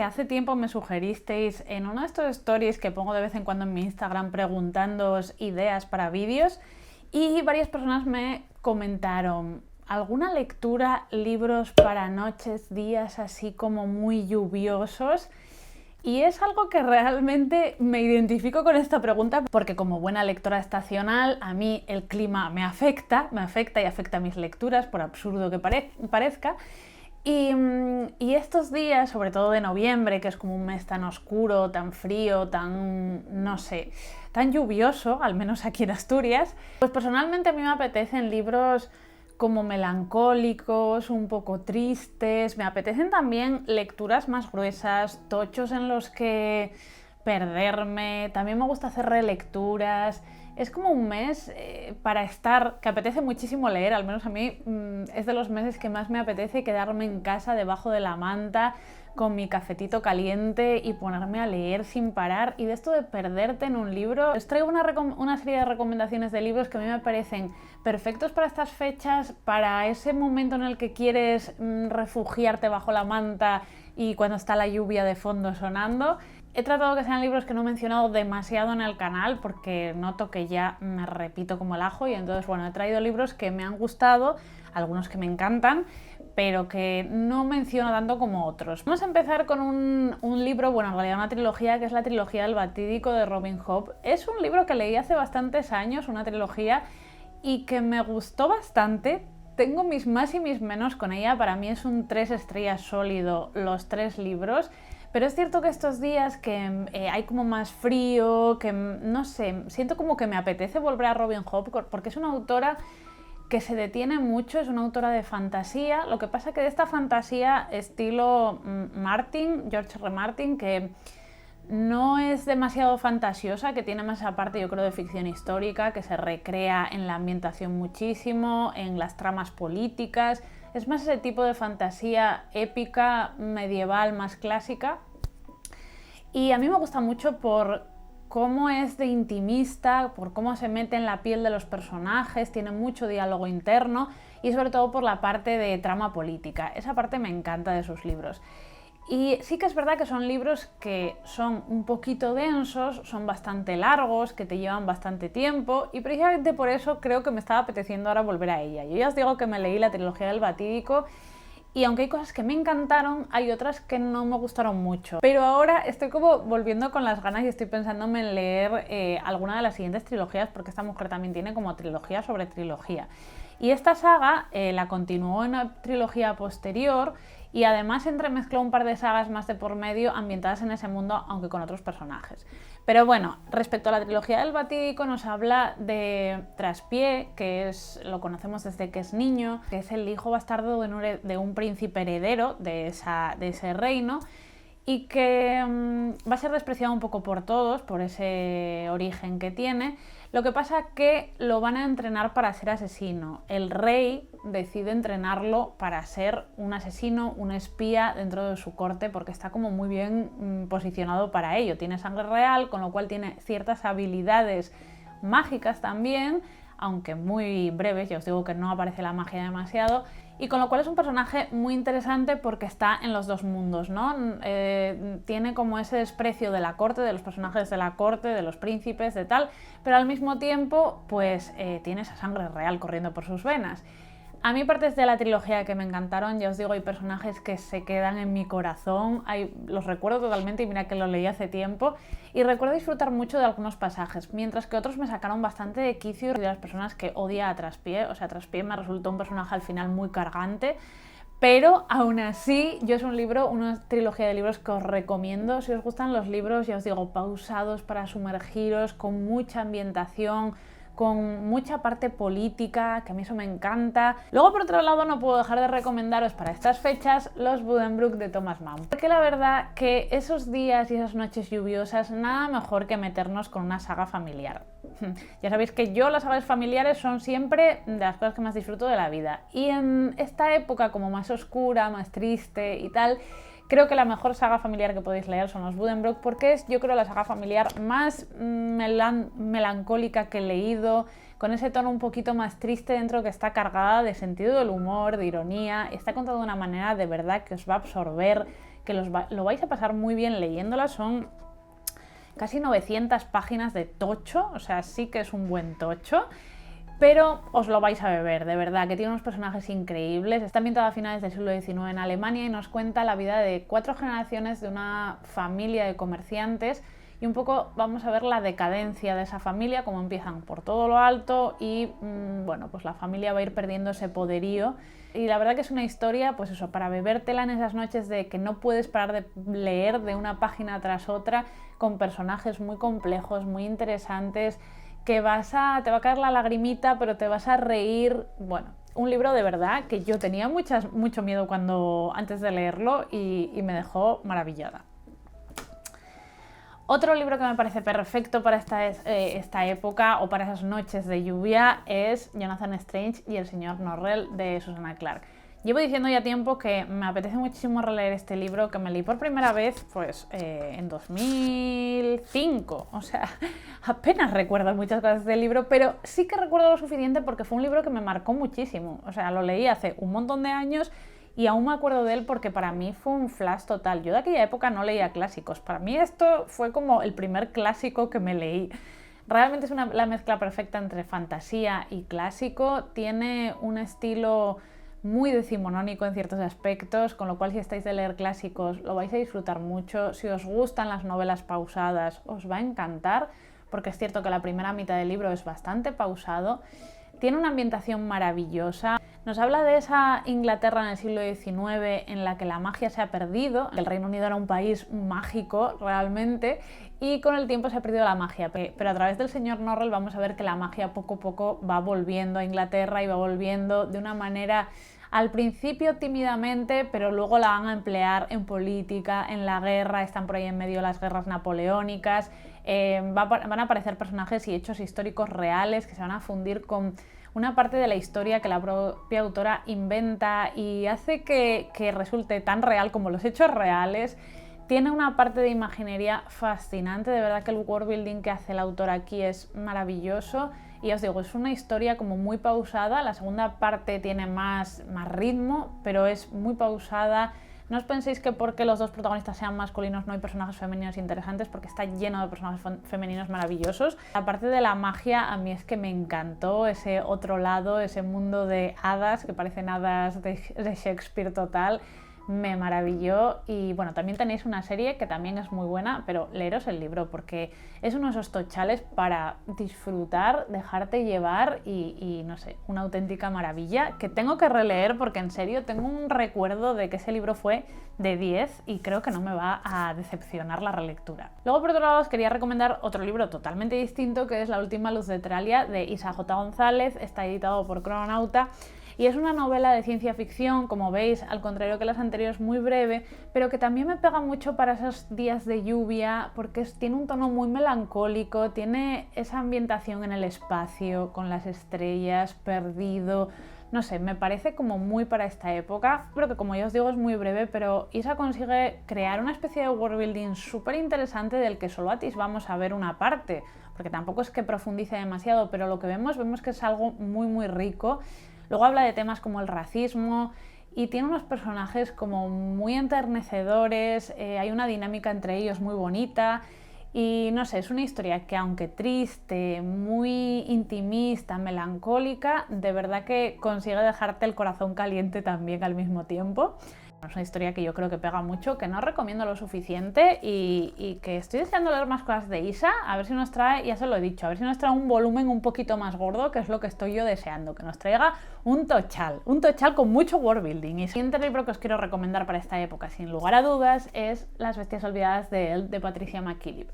que hace tiempo me sugeristeis en uno de estos stories que pongo de vez en cuando en mi Instagram preguntándoos ideas para vídeos, y varias personas me comentaron alguna lectura, libros para noches, días así como muy lluviosos. Y es algo que realmente me identifico con esta pregunta porque como buena lectora estacional a mí el clima me afecta y afecta a mis lecturas, por absurdo que parezca. Y estos días, sobre todo de noviembre, que es como un mes tan oscuro, tan frío, tan, no sé, tan lluvioso, al menos aquí en Asturias, pues personalmente a mí me apetecen libros como melancólicos, un poco tristes. Me apetecen también lecturas más gruesas, tochos en los que perderme. También me gusta hacer relecturas. Es como un mes para estar, que apetece muchísimo leer, al menos a mí es de los meses que más me apetece quedarme en casa debajo de la manta con mi cafetito caliente y ponerme a leer sin parar. Y de esto de perderte en un libro, os traigo una serie de recomendaciones de libros que a mí me parecen perfectos para estas fechas, para ese momento en el que quieres refugiarte bajo la manta y cuando está la lluvia de fondo sonando. He tratado que sean libros que no he mencionado demasiado en el canal porque noto que ya me repito como el ajo, y entonces bueno, he traído libros que me han gustado, algunos que me encantan, pero que no menciono tanto como otros. Vamos a empezar con un libro, bueno, en realidad una trilogía, que es la trilogía del Batídico de Robin Hobb. Es un libro que leí hace bastantes años, una trilogía, y que me gustó bastante. Tengo mis más y mis menos con ella. Para mí es un 3 estrellas sólido los 3 libros. Pero es cierto que estos días que hay como más frío, que no sé, siento como que me apetece volver a Robin Hobb porque es una autora que se detiene mucho, es una autora de fantasía. Lo que pasa que de esta fantasía estilo Martin, George R. Martin, que no es demasiado fantasiosa, que tiene más aparte yo creo de ficción histórica, que se recrea en la ambientación muchísimo, en las tramas políticas. Es más ese tipo de fantasía épica, medieval, más clásica. Y a mí me gusta mucho por cómo es de intimista, por cómo se mete en la piel de los personajes, tiene mucho diálogo interno y sobre todo por la parte de trama política. Esa parte me encanta de sus libros. Y sí que es verdad que son libros que son un poquito densos, son bastante largos, que te llevan bastante tiempo, y precisamente por eso creo que me estaba apeteciendo ahora volver a ella. Yo ya os digo que me leí la trilogía del Batídico, y aunque hay cosas que me encantaron, hay otras que no me gustaron mucho. Pero ahora estoy como volviendo con las ganas y estoy pensándome en leer alguna de las siguientes trilogías, porque esta mujer también tiene como trilogía sobre trilogía. Y esta saga la continuó en una trilogía posterior, y además entremezcló un par de sagas más de por medio ambientadas en ese mundo, aunque con otros personajes. Pero bueno, respecto a la trilogía del Batídico, nos habla de Traspié, que lo conocemos desde que es niño, que es el hijo bastardo de un príncipe heredero de ese reino, y que va a ser despreciado un poco por todos, por ese origen que tiene. Lo que pasa que lo van a entrenar para ser asesino. El rey decide entrenarlo para ser un asesino, un espía dentro de su corte, porque está como muy bien posicionado para ello. Tiene sangre real, con lo cual tiene ciertas habilidades mágicas también, aunque muy breves, ya os digo que no aparece la magia demasiado, y con lo cual es un personaje muy interesante porque está en los dos mundos, ¿no? Tiene como ese desprecio de la corte, de los personajes de la corte, de los príncipes, de tal, pero al mismo tiempo pues tiene esa sangre real corriendo por sus venas. A mí partes de la trilogía que me encantaron, ya os digo, hay personajes que se quedan en mi corazón, los recuerdo totalmente y mira que lo leí hace tiempo, y recuerdo disfrutar mucho de algunos pasajes, mientras que otros me sacaron bastante de quicio de las personas que odia a Traspié. O sea, Traspié me resultó un personaje al final muy cargante, pero aún así yo es una trilogía de libros que os recomiendo si os gustan los libros, ya os digo, pausados para sumergiros, con mucha ambientación, con mucha parte política, que a mí eso me encanta. Luego, por otro lado, no puedo dejar de recomendaros para estas fechas los Buddenbrook de Thomas Mann, porque la verdad que esos días y esas noches lluviosas, nada mejor que meternos con una saga familiar. Ya sabéis que yo las sagas familiares son siempre de las cosas que más disfruto de la vida, y en esta época como más oscura, más triste y tal, creo que la mejor saga familiar que podéis leer son los Buddenbrook, porque es, yo creo, la saga familiar más melancólica que he leído, con ese tono un poquito más triste dentro, que está cargada de sentido del humor, de ironía. Está contada de una manera de verdad que os va a absorber, que lo vais a pasar muy bien leyéndolas. Son casi 900 páginas de tocho, o sea, sí que es un buen tocho. Pero os lo vais a beber, de verdad, que tiene unos personajes increíbles. Está ambientada a finales del siglo XIX en Alemania y nos cuenta la vida de 4 generaciones de una familia de comerciantes y un poco vamos a ver la decadencia de esa familia, cómo empiezan por todo lo alto y bueno, pues la familia va a ir perdiendo ese poderío. Y la verdad que es una historia, pues eso, para bebértela en esas noches de que no puedes parar de leer de una página tras otra, con personajes muy complejos, muy interesantes, que te va a caer la lagrimita, pero te vas a reír. Bueno, un libro de verdad que yo tenía mucho miedo antes de leerlo y me dejó maravillada. Otro libro que me parece perfecto para esta época o para esas noches de lluvia es Jonathan Strange y el señor Norrell de Susanna Clarke. Llevo diciendo ya tiempo que me apetece muchísimo releer este libro, que me leí por primera vez pues en 2005, o sea, apenas recuerdo muchas cosas del libro, pero sí que recuerdo lo suficiente porque fue un libro que me marcó muchísimo. O sea, lo leí hace un montón de años y aún me acuerdo de él porque para mí fue un flash total. Yo de aquella época no leía clásicos, para mí esto fue como el primer clásico que me leí. Realmente es la mezcla perfecta entre fantasía y clásico, tiene un estilo muy decimonónico en ciertos aspectos, con lo cual si estáis de leer clásicos lo vais a disfrutar mucho. Si os gustan las novelas pausadas os va a encantar, porque es cierto que la primera mitad del libro es bastante pausado. Tiene una ambientación maravillosa. Nos habla de esa Inglaterra en el siglo XIX en la que la magia se ha perdido. El Reino Unido era un país mágico realmente y con el tiempo se ha perdido la magia. Pero a través del señor Norrell vamos a ver que la magia poco a poco va volviendo a Inglaterra y va volviendo de una manera al principio tímidamente, pero luego la van a emplear en política, en la guerra. Están por ahí en medio las guerras napoleónicas. Van a aparecer personajes y hechos históricos reales que se van a fundir con una parte de la historia que la propia autora inventa y hace que resulte tan real como los hechos reales. Tiene una parte de imaginería fascinante, de verdad que el worldbuilding que hace el autor aquí es maravilloso. Y ya os digo, es una historia como muy pausada, la segunda parte tiene más ritmo, pero es muy pausada. No os penséis que porque los dos protagonistas sean masculinos no hay personajes femeninos interesantes, porque está lleno de personajes femeninos maravillosos. La parte de la magia a mí es que me encantó, ese otro lado, ese mundo de hadas, que parecen hadas de Shakespeare total. Me maravilló y bueno, también tenéis una serie que también es muy buena, pero leeros el libro porque es uno de esos tochales para disfrutar, dejarte llevar y no sé, una auténtica maravilla que tengo que releer porque en serio tengo un recuerdo de que ese libro fue de 10 y creo que no me va a decepcionar la relectura. Luego por otro lado os quería recomendar otro libro totalmente distinto que es La última luz de Tralia de Isa J. González, está editado por Cronauta. Y es una novela de ciencia ficción, como veis, al contrario que las anteriores, muy breve, pero que también me pega mucho para esos días de lluvia, porque tiene un tono muy melancólico, tiene esa ambientación en el espacio, con las estrellas, perdido. No sé, me parece como muy para esta época. Creo que, como ya os digo, es muy breve, pero Isa consigue crear una especie de worldbuilding súper interesante del que solo atisbamos a ver una parte, porque tampoco es que profundice demasiado, pero lo que vemos que es algo muy muy rico. Luego habla de temas como el racismo y tiene unos personajes como muy enternecedores, hay una dinámica entre ellos muy bonita y no sé, es una historia que aunque triste, muy intimista, melancólica, de verdad que consigue dejarte el corazón caliente también al mismo tiempo. Es una historia que yo creo que pega mucho, que no recomiendo lo suficiente y que estoy deseando leer más cosas de Isa, a ver si nos trae, ya se lo he dicho, a ver si nos trae un volumen un poquito más gordo, que es lo que estoy yo deseando, que nos traiga un tochal con mucho worldbuilding. Y el siguiente libro que os quiero recomendar para esta época, sin lugar a dudas, es Las bestias olvidadas de él, de Patricia McKillip.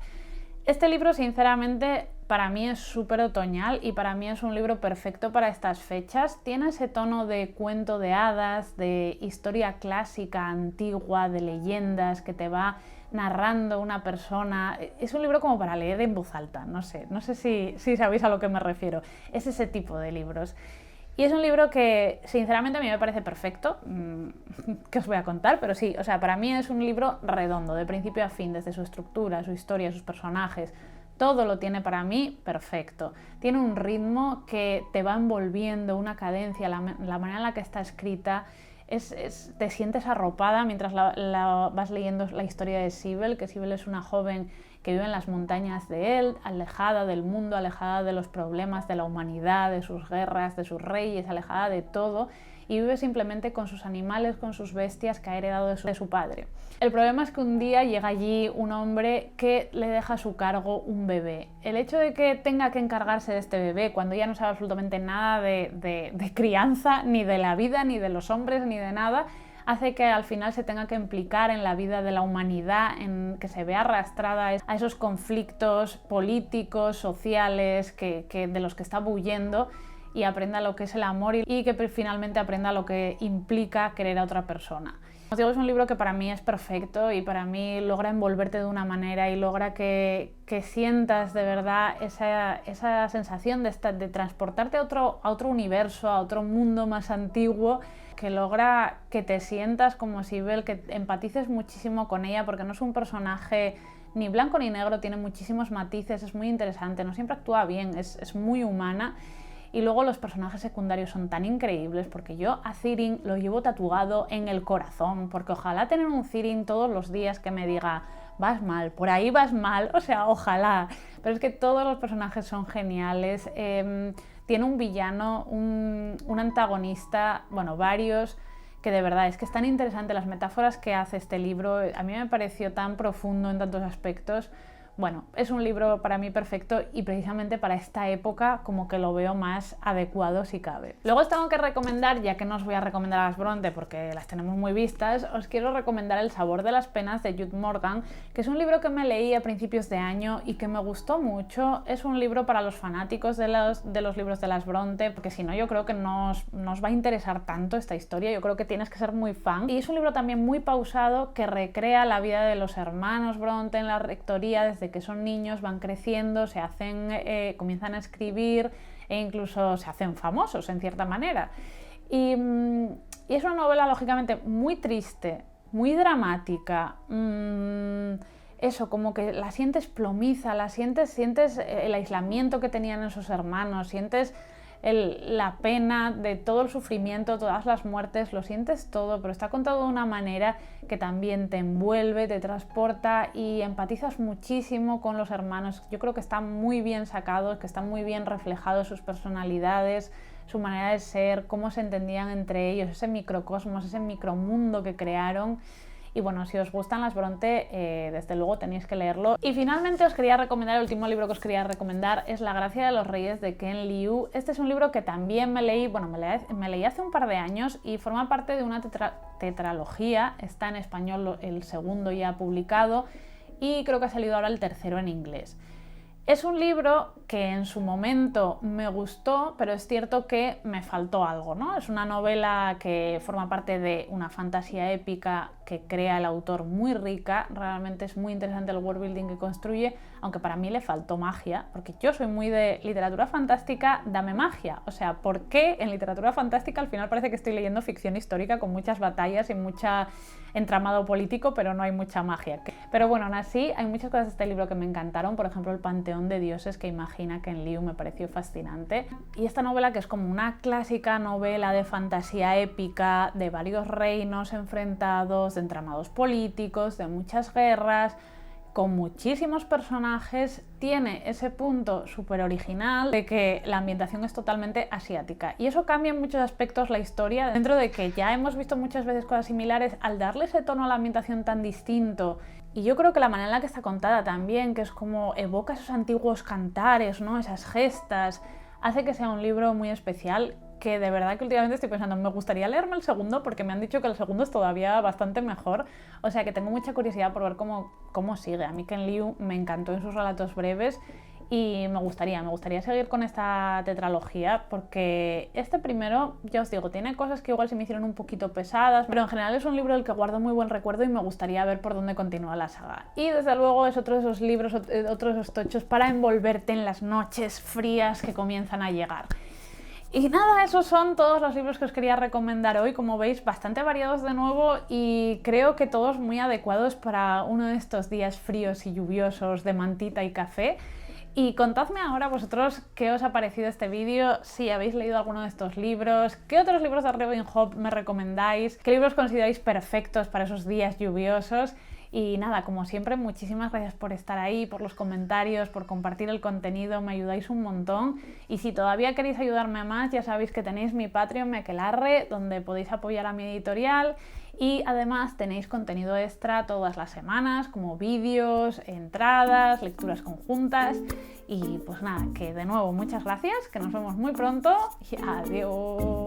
Este libro, sinceramente, para mí es súper otoñal y para mí es un libro perfecto para estas fechas. Tiene ese tono de cuento de hadas, de historia clásica, antigua, de leyendas que te va narrando una persona. Es un libro como para leer en voz alta, no sé si sabéis a lo que me refiero. Es ese tipo de libros. Y es un libro que, sinceramente, a mí me parece perfecto, que os voy a contar, pero sí, o sea, para mí es un libro redondo, de principio a fin, desde su estructura, su historia, sus personajes, todo lo tiene para mí perfecto. Tiene un ritmo que te va envolviendo, una cadencia, la manera en la que está escrita, te sientes arropada mientras vas leyendo la historia de Sibel, que Sibel es una joven que vive en las montañas de él, alejada del mundo, alejada de los problemas de la humanidad, de sus guerras, de sus reyes, alejada de todo, y vive simplemente con sus animales, con sus bestias que ha heredado de su padre. El problema es que un día llega allí un hombre que le deja a su cargo un bebé. El hecho de que tenga que encargarse de este bebé cuando ya no sabe absolutamente nada de crianza, ni de la vida, ni de los hombres, ni de nada, hace que al final se tenga que implicar en la vida de la humanidad, en que se vea arrastrada a esos conflictos políticos, sociales, de los que está huyendo, y aprenda lo que es el amor y que finalmente aprenda lo que implica querer a otra persona. Os digo, es un libro que para mí es perfecto y para mí logra envolverte de una manera y logra que sientas de verdad esa sensación de transportarte a otro universo, a otro mundo más antiguo, que logra que te sientas como Sibel, que empatices muchísimo con ella, porque no es un personaje ni blanco ni negro, tiene muchísimos matices, es muy interesante, no siempre actúa bien, es muy humana. Y luego los personajes secundarios son tan increíbles, porque yo a Thiryn lo llevo tatuado en el corazón, porque ojalá tener un Thiryn todos los días que me diga vas mal, por ahí vas mal, o sea, ojalá. Pero es que todos los personajes son geniales, tiene un villano, un antagonista, bueno, varios, que de verdad es que es tan interesante las metáforas que hace este libro, a mí me pareció tan profundo en tantos aspectos. Bueno, es un libro para mí perfecto y precisamente para esta época como que lo veo más adecuado si cabe. Luego os tengo que recomendar, ya que no os voy a recomendar a las Bronte porque las tenemos muy vistas, os quiero recomendar El sabor de las penas de Jude Morgan, que es un libro que me leí a principios de año y que me gustó mucho. Es un libro para los fanáticos de los libros de las Bronte, porque si no yo creo que no os va a interesar tanto esta historia, yo creo que tienes que ser muy fan. Y es un libro también muy pausado que recrea la vida de los hermanos Bronte en la rectoría desde que son niños, van creciendo, comienzan a escribir e incluso se hacen famosos en cierta manera. Y es una novela lógicamente muy triste, muy dramática, eso, como que la sientes plomiza, sientes el aislamiento que tenían esos hermanos, sientes la pena de todo el sufrimiento, todas las muertes, lo sientes todo, pero está contado de una manera que también te envuelve, te transporta y empatizas muchísimo con los hermanos. Yo creo que están muy bien sacados, que están muy bien reflejados sus personalidades, su manera de ser, cómo se entendían entre ellos, ese microcosmos, ese micromundo que crearon. Y bueno, si os gustan las Bronte, desde luego tenéis que leerlo. Y finalmente os quería recomendar, el último libro que os quería recomendar es La gracia de los reyes de Ken Liu. Este es un libro que también me leí, bueno, me leí hace un par de años y forma parte de una tetralogía. Está en español el segundo ya publicado y creo que ha salido ahora el tercero en inglés. Es un libro que en su momento me gustó, pero es cierto que me faltó algo, ¿no? Es una novela que forma parte de una fantasía épica que crea el autor muy rica, realmente es muy interesante el world building que construye, aunque para mí le faltó magia, porque yo soy muy de literatura fantástica, dame magia. O sea, ¿por qué en literatura fantástica al final parece que estoy leyendo ficción histórica con muchas batallas y mucho entramado político, pero no hay mucha magia? Pero bueno, aún así hay muchas cosas de este libro que me encantaron, por ejemplo el panteón de dioses que imagina Ken Liu me pareció fascinante. Y esta novela, que es como una clásica novela de fantasía épica, de varios reinos enfrentados, de entramados políticos, de muchas guerras, con muchísimos personajes, tiene ese punto súper original de que la ambientación es totalmente asiática. Y eso cambia en muchos aspectos la historia, dentro de que ya hemos visto muchas veces cosas similares, al darle ese tono a la ambientación tan distinto. Y yo creo que la manera en la que está contada también, que es como evoca esos antiguos cantares, ¿no? Esas gestas, hace que sea un libro muy especial, que de verdad que últimamente estoy pensando, me gustaría leerme el segundo porque me han dicho que el segundo es todavía bastante mejor, o sea que tengo mucha curiosidad por ver cómo sigue. A mí Ken Liu me encantó en sus relatos breves y me gustaría seguir con esta tetralogía, porque este primero, ya os digo, tiene cosas que igual se me hicieron un poquito pesadas, pero en general es un libro del que guardo muy buen recuerdo y me gustaría ver por dónde continúa la saga. Y desde luego es otro de esos libros, otro de esos tochos para envolverte en las noches frías que comienzan a llegar. Y nada, esos son todos los libros que os quería recomendar hoy, como veis, bastante variados de nuevo y creo que todos muy adecuados para uno de estos días fríos y lluviosos de mantita y café. Y contadme ahora vosotros qué os ha parecido este vídeo, si habéis leído alguno de estos libros, qué otros libros de Robin Hood me recomendáis, qué libros consideráis perfectos para esos días lluviosos. Y nada, como siempre, muchísimas gracias por estar ahí, por los comentarios, por compartir el contenido, me ayudáis un montón. Y si todavía queréis ayudarme más, ya sabéis que tenéis mi Patreon Mekelarre, donde podéis apoyar a mi editorial. Y además tenéis contenido extra todas las semanas, como vídeos, entradas, lecturas conjuntas. Y pues nada, que de nuevo muchas gracias, que nos vemos muy pronto y adiós.